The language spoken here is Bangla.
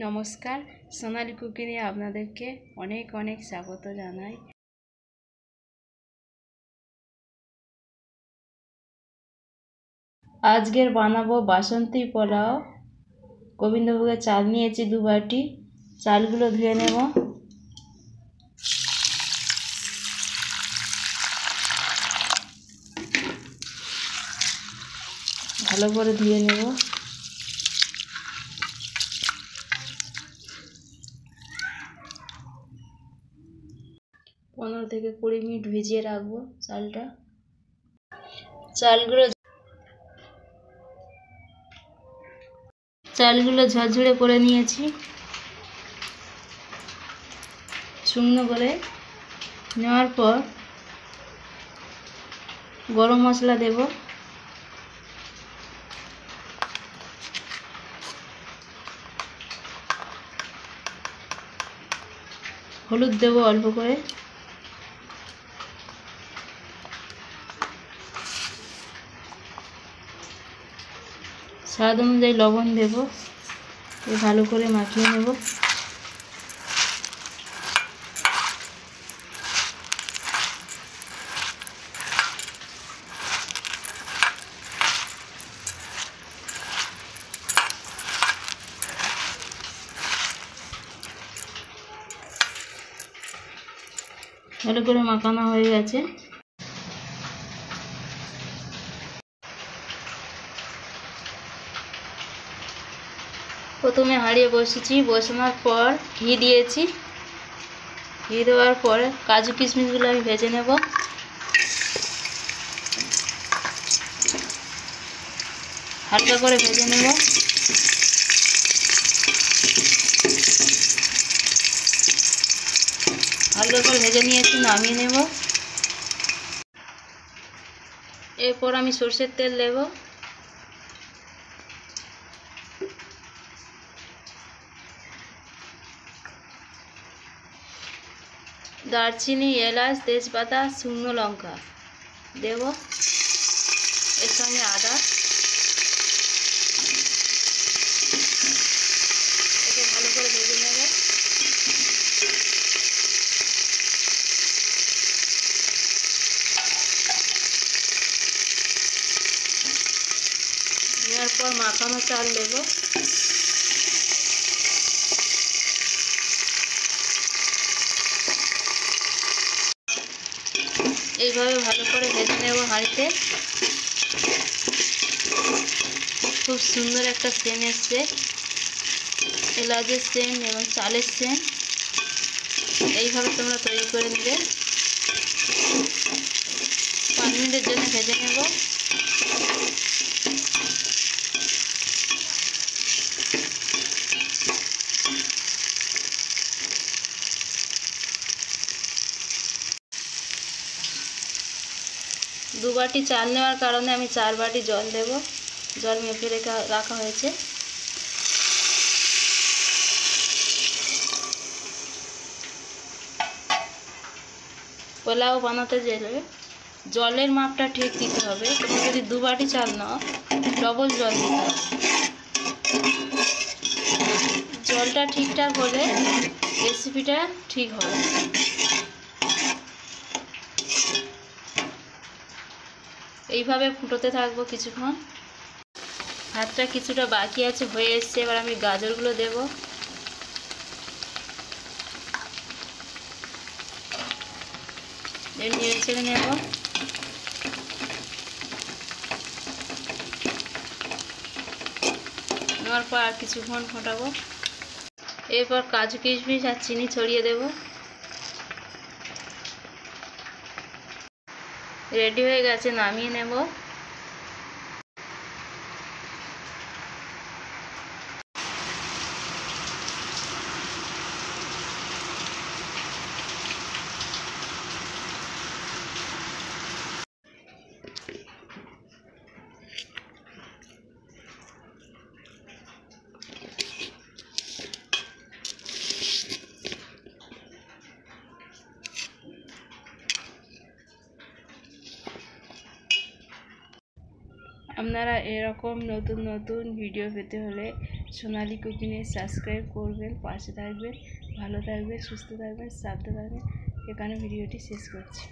নমস্কার, সোনালি কুকিংয়ে আপনাদেরকে অনেক অনেক স্বাগত জানাই। আজকের বানাবো বাসন্তী পোলাও। গোবিন্দভোগের চাল নিয়েছি 2 বাটি। চালগুলো ধুয়ে নেব। ভালো করে ধুয়ে নেব। পনেরো থেকে 20 মিনিট ভিজিয়ে রাখবো চালটা। চালগুলো ঝরঝরে করে নিয়েছি। শুকনো করে নেওয়ার পর গরম মশলা দেব, হলুদ দেব অল্প করে, স্বাদ অনুযায়ী লবণ দেব। ভালো করে মাখিয়ে নেব। ভালো করে মাখানো হয়ে গেছে। প্রথমে হাঁড়িয়ে বসেছি, বসানোর পর ঘি দিয়েছি। ঘি দেওয়ার পর কাজু কিশমিশগুলো আমি ভেজে নেব। হালকা করে ভেজে নেব। হালকা করে ভেজে নিয়েছি, নামিয়ে নেব। এরপর আমি সরষের তেল দেব। দারচিনি, এলাচ, তেজপাতা, শুকনো লঙ্কা দেব। এর সঙ্গে আদা। একে ভালো করে ভেজে নেব। নেওয়ার পর মাখানো চাল দেব। এইভাবে ভালো করে ভেজে নেব হাঁড়িতে। খুব সুন্দর একটা সেন্ট এসছে, এলাচের সেন্ট এবং চালের সেন্ট। এইভাবে তোমরা তৈরি করে নেবে। 5 মিনিটের জন্য ভেজে নেব। দু বাটি চাল নেওয়ার কারণে আমি 4 বাটি জল দেব। জল মেপে রাখা হয়েছে। পোলাও বানাতে গেলে জলের মাপটা ঠিক দিতে হবে। তুমি যদি 2 বাটি চাল নাও, ডবল জল দিতে হবে। জলটা ঠিকঠাক হলে রেসিপিটা ঠিক হবে। এইভাবে ফুটোতে থাকবো কিছুক্ষণ। ভাতটা কিছুটা বাকি আছে, হয়ে এসছে। এবার আমি গাজরগুলো দেব। নেড়ে চেড়ে নেব। নেওয়ার পর আর কিছুক্ষণ ফোটাবো। এরপর কাজু কিশমিশ আর চিনি ছড়িয়ে দেব। রেডি হয়ে গেছে, নামিয়ে নেব। আপনারা এরকম নতুন নতুন ভিডিও পেতে হলে সোনালী কুকিংয়ে সাবস্ক্রাইব করবেন, পাশে থাকবেন। ভালো থাকবেন, সুস্থ থাকবেন, সাবধানে থাকবেন। এখানে ভিডিওটি শেষ করছি।